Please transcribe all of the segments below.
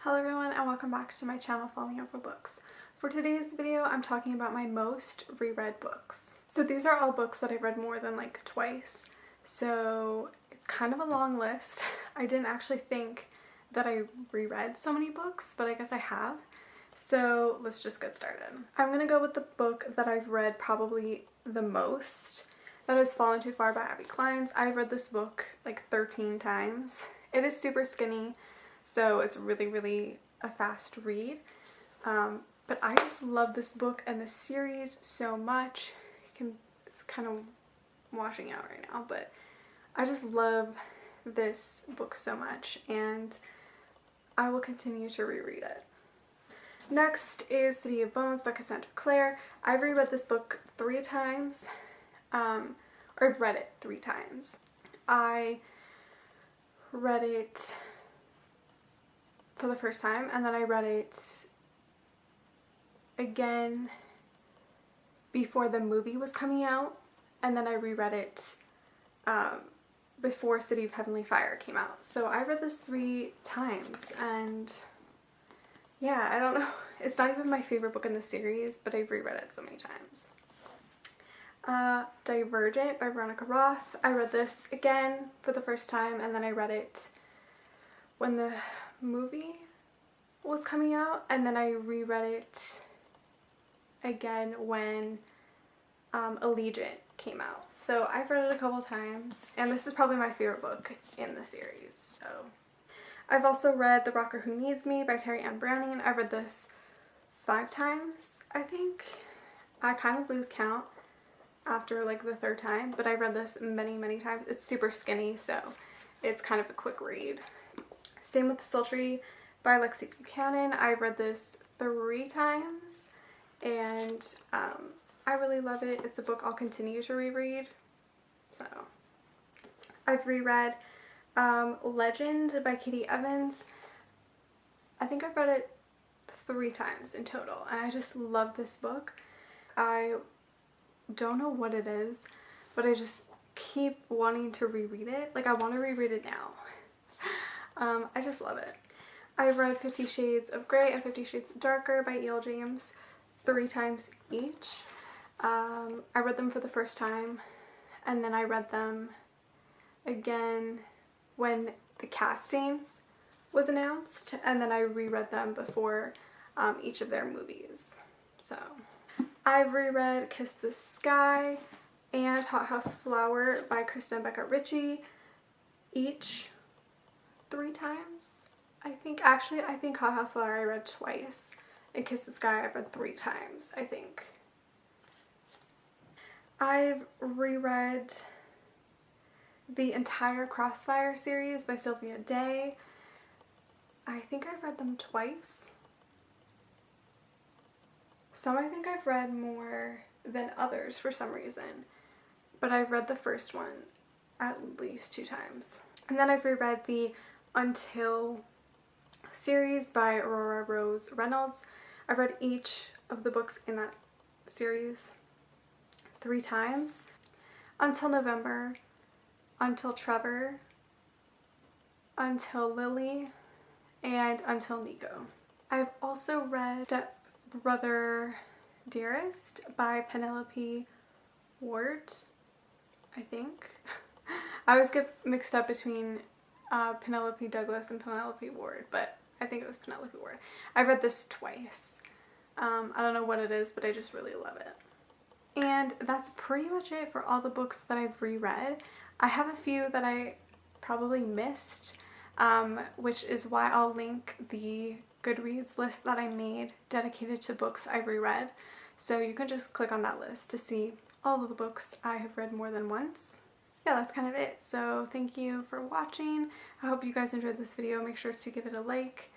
Hello everyone and welcome back to my channel Falling Over Books. For today's video I'm talking about my most reread books. So these are all books that I've read more than like twice, so it's kind of a long list. I didn't actually think that I reread so many books, but I guess I have. So let's just get started. I'm gonna go with the book that I've read probably the most. That is Fallen Too Far by Abby Kleins. I've read this book like 13 times. It is super skinny, so it's really a fast read. But I just love this book and this series so much. It's kind of washing out right now, but I just love this book so much and I will continue to reread it. Next is City of Bones by Cassandra Clare. I've reread this book 3 times, or I've read it 3 times. I read it for the first time and then I read it again before the movie was coming out, and then I reread it before City of Heavenly Fire came out. So I read this 3 times and yeah, I don't know. It's not even my favorite book in the series, but I've reread it so many times. Divergent by Veronica Roth. I read this again for the first time and then I read it when the movie was coming out, and then I reread it again when Allegiant came out. So I've read it a couple times and this is probably my favorite book in the series. So I've also read The Rocker Who Needs Me by Terry Ann Browning. I read this 5 times, I think. I kind of lose count after like the 3rd time, but I read this many times. It's super skinny, so it's kind of a quick read. Same with Sultry by Lexi Buchanan. I read this 3 times and I really love it. It's a book I'll continue to reread. So I've reread Legend by Katie Evans. I think I've read it 3 times in total and I just love this book. I don't know what it is, but I just keep wanting to reread it. Like I want to reread it now. I just love it. I've read 50 Shades of Grey and 50 Shades Darker by E.L. James 3 times each. I read them for the first time and then I read them again when the casting was announced, and then I reread them before each of their movies. So I've reread Kiss the Sky and Hot House Flower by Kristen Becker Ritchie, each 3 times. I think Hot House Flower I read twice and Kiss the Sky I've read 3 times, I think. I've reread the entire Crossfire series by Sylvia Day. I think I've read them twice. Some I think I've read more than others for some reason, but I've read the first one at least 2 times. And then I've reread the Until series by Aurora Rose Reynolds. I've read each of the books in that series 3 times. Until November, Until Trevor, Until Lily, and Until Nico. I've also read Step Brother Dearest by Penelope Ward, I think. I always get mixed up between Penelope Douglas and Penelope Ward, but I think it was Penelope Ward. I've read this twice. I don't know what it is, but I just really love it. And that's pretty much it for all the books that I've reread. I have a few that I probably missed, which is why I'll link the Goodreads list that I made dedicated to books I've reread. So you can just click on that list to see all of the books I have read more than once. Yeah, that's kind of it. So thank you for watching. I hope you guys enjoyed this video. Make sure to give it a like,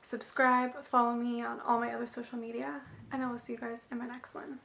subscribe, follow me on all my other social media, and I will see you guys in my next one.